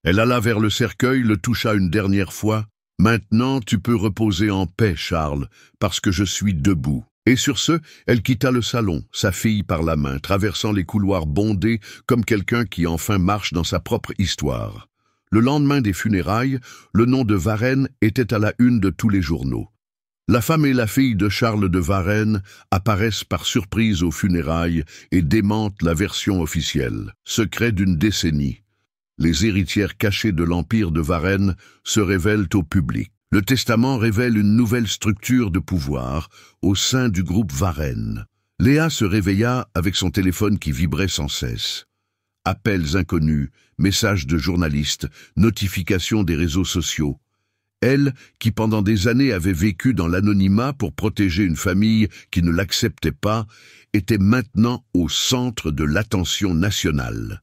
Elle alla vers le cercueil, le toucha une dernière fois. « Maintenant, tu peux reposer en paix, Charles, parce que je suis debout. » Et sur ce, elle quitta le salon, sa fille par la main, traversant les couloirs bondés comme quelqu'un qui enfin marche dans sa propre histoire. Le lendemain des funérailles, le nom de Varenne était à la une de tous les journaux. La femme et la fille de Charles de Varenne apparaissent par surprise aux funérailles et démentent la version officielle. Secret d'une décennie. Les héritières cachées de l'empire de Varenne se révèlent au public. Le testament révèle une nouvelle structure de pouvoir au sein du groupe Varenne. Léa se réveilla avec son téléphone qui vibrait sans cesse. Appels inconnus, messages de journalistes, notifications des réseaux sociaux. Elle, qui pendant des années avait vécu dans l'anonymat pour protéger une famille qui ne l'acceptait pas, était maintenant au centre de l'attention nationale.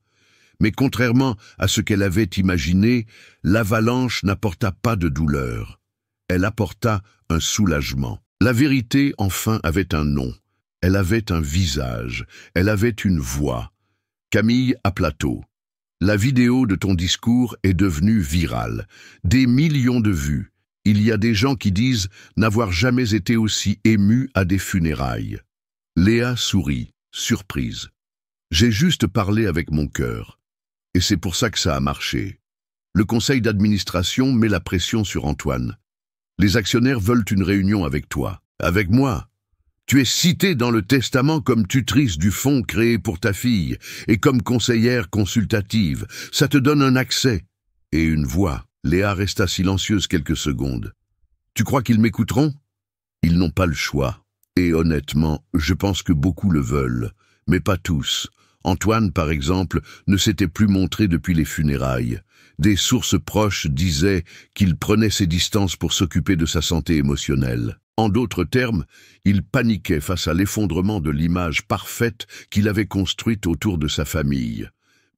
Mais contrairement à ce qu'elle avait imaginé, l'avalanche n'apporta pas de douleur. Elle apporta un soulagement. La vérité, enfin, avait un nom. Elle avait un visage. Elle avait une voix. Camille à plateau. La vidéo de ton discours est devenue virale. Des millions de vues. Il y a des gens qui disent n'avoir jamais été aussi ému à des funérailles. Léa sourit, surprise. J'ai juste parlé avec mon cœur. Et c'est pour ça que ça a marché. Le conseil d'administration met la pression sur Antoine. Les actionnaires veulent une réunion avec toi. Avec moi. Tu es citée dans le testament comme tutrice du fonds créé pour ta fille et comme conseillère consultative. Ça te donne un accès et une voix. Léa resta silencieuse quelques secondes. Tu crois qu'ils m'écouteront? Ils n'ont pas le choix. Et honnêtement, je pense que beaucoup le veulent, mais pas tous. Antoine, par exemple, ne s'était plus montré depuis les funérailles. Des sources proches disaient qu'il prenait ses distances pour s'occuper de sa santé émotionnelle. En d'autres termes, il paniquait face à l'effondrement de l'image parfaite qu'il avait construite autour de sa famille.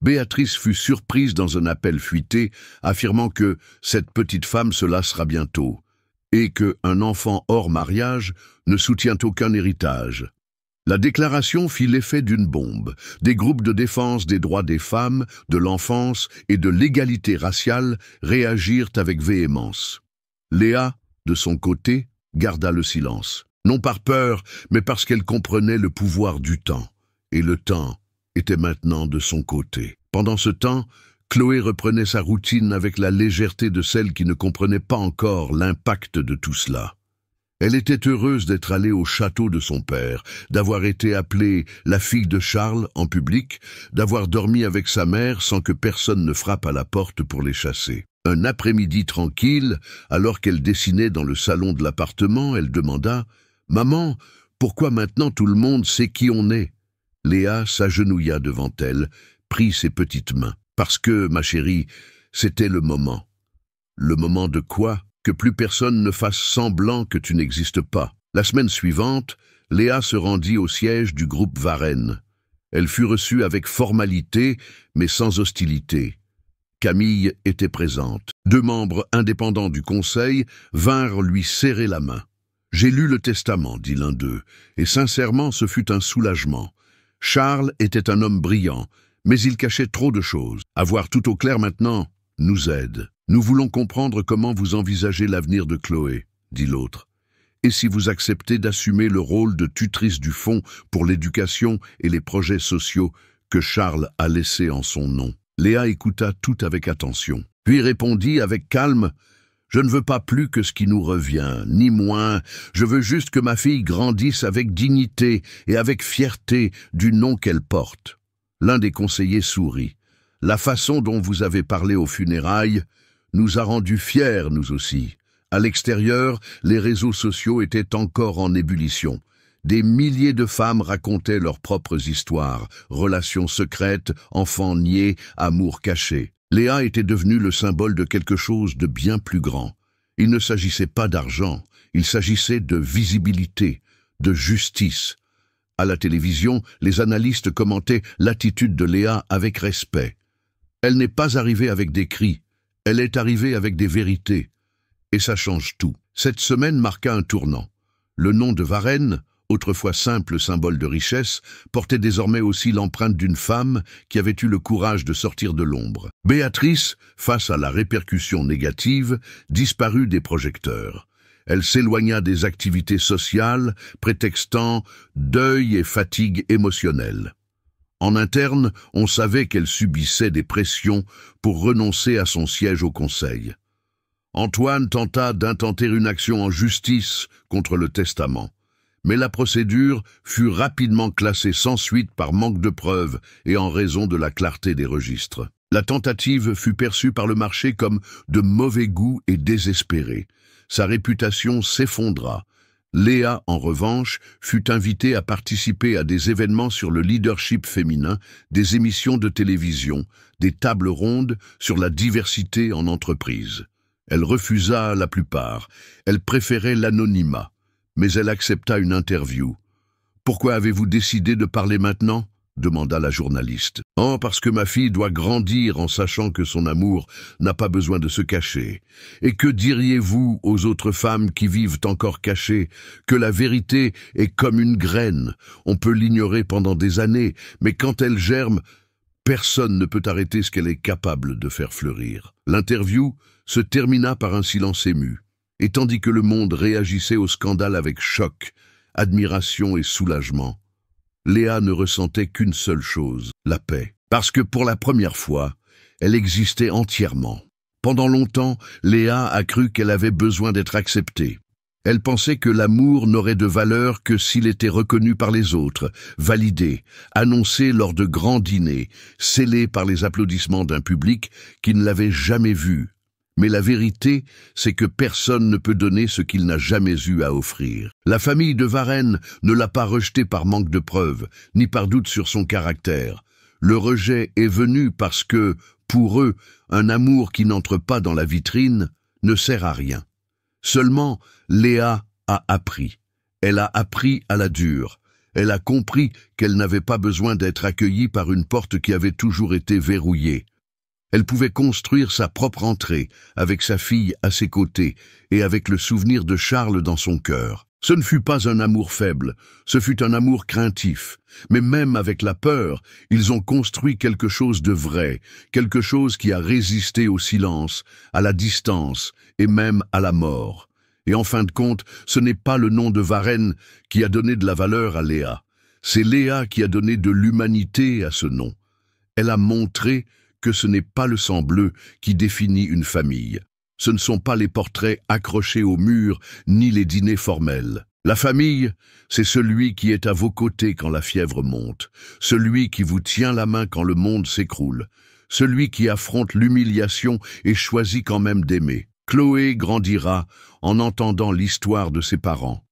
Béatrice fut surprise dans un appel fuité, affirmant que cette petite femme se lassera bientôt, et qu'un enfant hors mariage ne soutient aucun héritage. La déclaration fit l'effet d'une bombe. Des groupes de défense des droits des femmes, de l'enfance et de l'égalité raciale réagirent avec véhémence. Léa, de son côté, garda le silence. Non par peur, mais parce qu'elle comprenait le pouvoir du temps. Et le temps était maintenant de son côté. Pendant ce temps, Chloé reprenait sa routine avec la légèreté de celle qui ne comprenait pas encore l'impact de tout cela. Elle était heureuse d'être allée au château de son père, d'avoir été appelée la fille de Charles en public, d'avoir dormi avec sa mère sans que personne ne frappe à la porte pour les chasser. Un après-midi tranquille, alors qu'elle dessinait dans le salon de l'appartement, elle demanda « Maman, pourquoi maintenant tout le monde sait qui on est ?» Léa s'agenouilla devant elle, prit ses petites mains. « Parce que, ma chérie, c'était le moment. » « Le moment de quoi ? Que plus personne ne fasse semblant que tu n'existes pas. » La semaine suivante, Léa se rendit au siège du groupe Varenne. Elle fut reçue avec formalité, mais sans hostilité. Camille était présente. 2 membres indépendants du conseil vinrent lui serrer la main. « J'ai lu le testament, dit l'un d'eux, et sincèrement ce fut un soulagement. Charles était un homme brillant, mais il cachait trop de choses. Avoir tout au clair maintenant nous aide. Nous voulons comprendre comment vous envisagez l'avenir de Chloé, dit l'autre. Et si vous acceptez d'assumer le rôle de tutrice du fonds pour l'éducation et les projets sociaux que Charles a laissés en son nom. » Léa écouta tout avec attention, puis répondit avec calme « Je ne veux pas plus que ce qui nous revient, ni moins. Je veux juste que ma fille grandisse avec dignité et avec fierté du nom qu'elle porte. » L'un des conseillers sourit. « La façon dont vous avez parlé aux funérailles nous a rendus fiers, nous aussi. » À l'extérieur, les réseaux sociaux étaient encore en ébullition. Des milliers de femmes racontaient leurs propres histoires, relations secrètes, enfants niés, amours cachés. Léa était devenue le symbole de quelque chose de bien plus grand. Il ne s'agissait pas d'argent, il s'agissait de visibilité, de justice. À la télévision, les analystes commentaient l'attitude de Léa avec respect. Elle n'est pas arrivée avec des cris, elle est arrivée avec des vérités. Et ça change tout. Cette semaine marqua un tournant. Le nom de Varenne, autrefois simple symbole de richesse, portait désormais aussi l'empreinte d'une femme qui avait eu le courage de sortir de l'ombre. Béatrice, face à la répercussion négative, disparut des projecteurs. Elle s'éloigna des activités sociales, prétextant deuil et fatigue émotionnelle. En interne, on savait qu'elle subissait des pressions pour renoncer à son siège au conseil. Antoine tenta d'intenter une action en justice contre le testament. Mais la procédure fut rapidement classée sans suite par manque de preuves et en raison de la clarté des registres. La tentative fut perçue par le marché comme de mauvais goût et désespérée. Sa réputation s'effondra. Léa, en revanche, fut invitée à participer à des événements sur le leadership féminin, des émissions de télévision, des tables rondes sur la diversité en entreprise. Elle refusa la plupart. Elle préférait l'anonymat. Mais elle accepta une interview. « Pourquoi avez-vous décidé de parler maintenant ?» demanda la journaliste. « Oh, parce que ma fille doit grandir en sachant que son amour n'a pas besoin de se cacher. Et que diriez-vous aux autres femmes qui vivent encore cachées? Que la vérité est comme une graine. On peut l'ignorer pendant des années, mais quand elle germe, personne ne peut arrêter ce qu'elle est capable de faire fleurir. » L'interview se termina par un silence ému. Et tandis que le monde réagissait au scandale avec choc, admiration et soulagement, Léa ne ressentait qu'une seule chose, la paix. Parce que pour la première fois, elle existait entièrement. Pendant longtemps, Léa a cru qu'elle avait besoin d'être acceptée. Elle pensait que l'amour n'aurait de valeur que s'il était reconnu par les autres, validé, annoncé lors de grands dîners, scellé par les applaudissements d'un public qui ne l'avait jamais vu. Mais la vérité, c'est que personne ne peut donner ce qu'il n'a jamais eu à offrir. La famille de Varenne ne l'a pas rejeté par manque de preuves, ni par doute sur son caractère. Le rejet est venu parce que, pour eux, un amour qui n'entre pas dans la vitrine ne sert à rien. Seulement, Léa a appris. Elle a appris à la dure. Elle a compris qu'elle n'avait pas besoin d'être accueillie par une porte qui avait toujours été verrouillée. Elle pouvait construire sa propre entrée, avec sa fille à ses côtés et avec le souvenir de Charles dans son cœur. Ce ne fut pas un amour faible, ce fut un amour craintif. Mais même avec la peur, ils ont construit quelque chose de vrai, quelque chose qui a résisté au silence, à la distance et même à la mort. Et en fin de compte, ce n'est pas le nom de Varenne qui a donné de la valeur à Léa. C'est Léa qui a donné de l'humanité à ce nom. Elle a montré que ce n'est pas le sang bleu qui définit une famille. Ce ne sont pas les portraits accrochés au mur, ni les dîners formels. La famille, c'est celui qui est à vos côtés quand la fièvre monte, celui qui vous tient la main quand le monde s'écroule, celui qui affronte l'humiliation et choisit quand même d'aimer. Chloé grandira en entendant l'histoire de ses parents.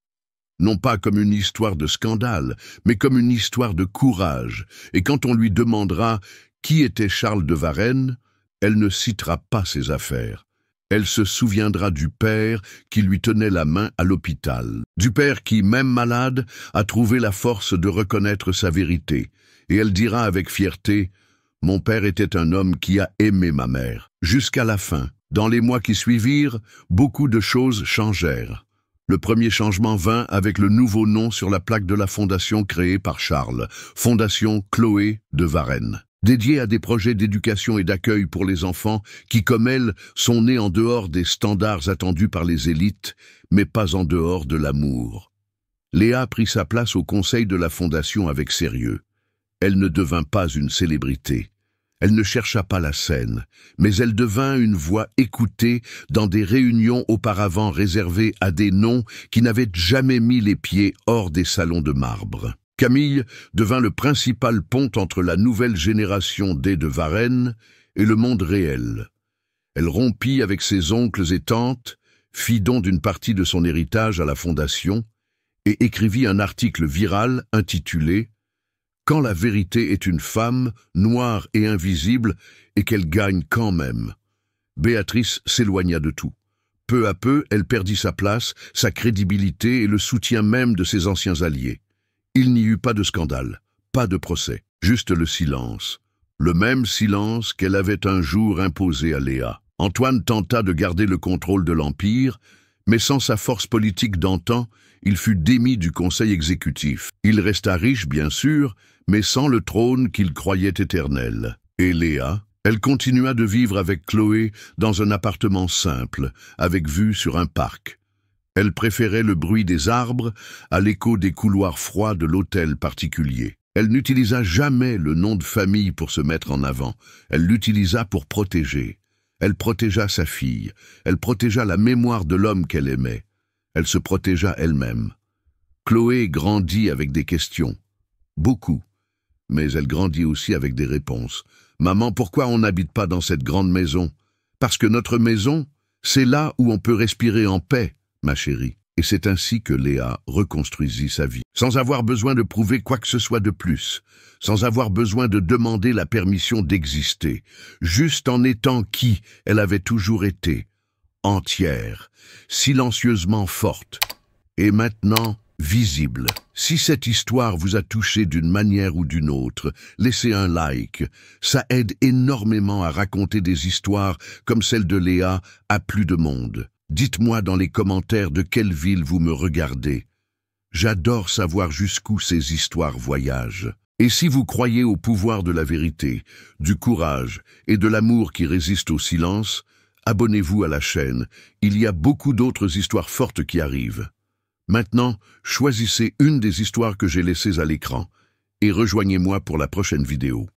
Non pas comme une histoire de scandale, mais comme une histoire de courage. Et quand on lui demandera qui était Charles de Varenne, elle ne citera pas ses affaires. Elle se souviendra du père qui lui tenait la main à l'hôpital, du père qui, même malade, a trouvé la force de reconnaître sa vérité. Et elle dira avec fierté « Mon père était un homme qui a aimé ma mère ». Jusqu'à la fin, dans les mois qui suivirent, beaucoup de choses changèrent. Le premier changement vint avec le nouveau nom sur la plaque de la fondation créée par Charles, Fondation Chloé de Varenne, dédiée à des projets d'éducation et d'accueil pour les enfants qui, comme elle, sont nés en dehors des standards attendus par les élites, mais pas en dehors de l'amour. Léa prit sa place au conseil de la fondation avec sérieux. Elle ne devint pas une célébrité. Elle ne chercha pas la scène, mais elle devint une voix écoutée dans des réunions auparavant réservées à des noms qui n'avaient jamais mis les pieds hors des salons de marbre. Camille devint le principal pont entre la nouvelle génération des de Varenne et le monde réel. Elle rompit avec ses oncles et tantes, fit don d'une partie de son héritage à la fondation et écrivit un article viral intitulé « Quand la vérité est une femme, noire et invisible, et qu'elle gagne quand même ». Béatrice s'éloigna de tout. Peu à peu, elle perdit sa place, sa crédibilité et le soutien même de ses anciens alliés. Il n'y eut pas de scandale, pas de procès, juste le silence. Le même silence qu'elle avait un jour imposé à Léa. Antoine tenta de garder le contrôle de l'Empire, mais sans sa force politique d'antan, il fut démis du conseil exécutif. Il resta riche, bien sûr, mais sans le trône qu'il croyait éternel. Et Léa, elle continua de vivre avec Chloé dans un appartement simple, avec vue sur un parc. Elle préférait le bruit des arbres à l'écho des couloirs froids de l'hôtel particulier. Elle n'utilisa jamais le nom de famille pour se mettre en avant. Elle l'utilisa pour protéger. Elle protégea sa fille. Elle protégea la mémoire de l'homme qu'elle aimait. Elle se protégea elle-même. Chloé grandit avec des questions. Beaucoup. Mais elle grandit aussi avec des réponses. « Maman, pourquoi on n'habite pas dans cette grande maison ? Parce que notre maison, c'est là où on peut respirer en paix, ma chérie. » Et c'est ainsi que Léa reconstruisit sa vie, sans avoir besoin de prouver quoi que ce soit de plus, sans avoir besoin de demander la permission d'exister, juste en étant qui elle avait toujours été, entière, silencieusement forte, et maintenant visible. Si cette histoire vous a touché d'une manière ou d'une autre, laissez un like, ça aide énormément à raconter des histoires comme celle de Léa à plus de monde. Dites-moi dans les commentaires de quelle ville vous me regardez. J'adore savoir jusqu'où ces histoires voyagent. Et si vous croyez au pouvoir de la vérité, du courage et de l'amour qui résiste au silence, abonnez-vous à la chaîne. Il y a beaucoup d'autres histoires fortes qui arrivent. Maintenant, choisissez une des histoires que j'ai laissées à l'écran et rejoignez-moi pour la prochaine vidéo.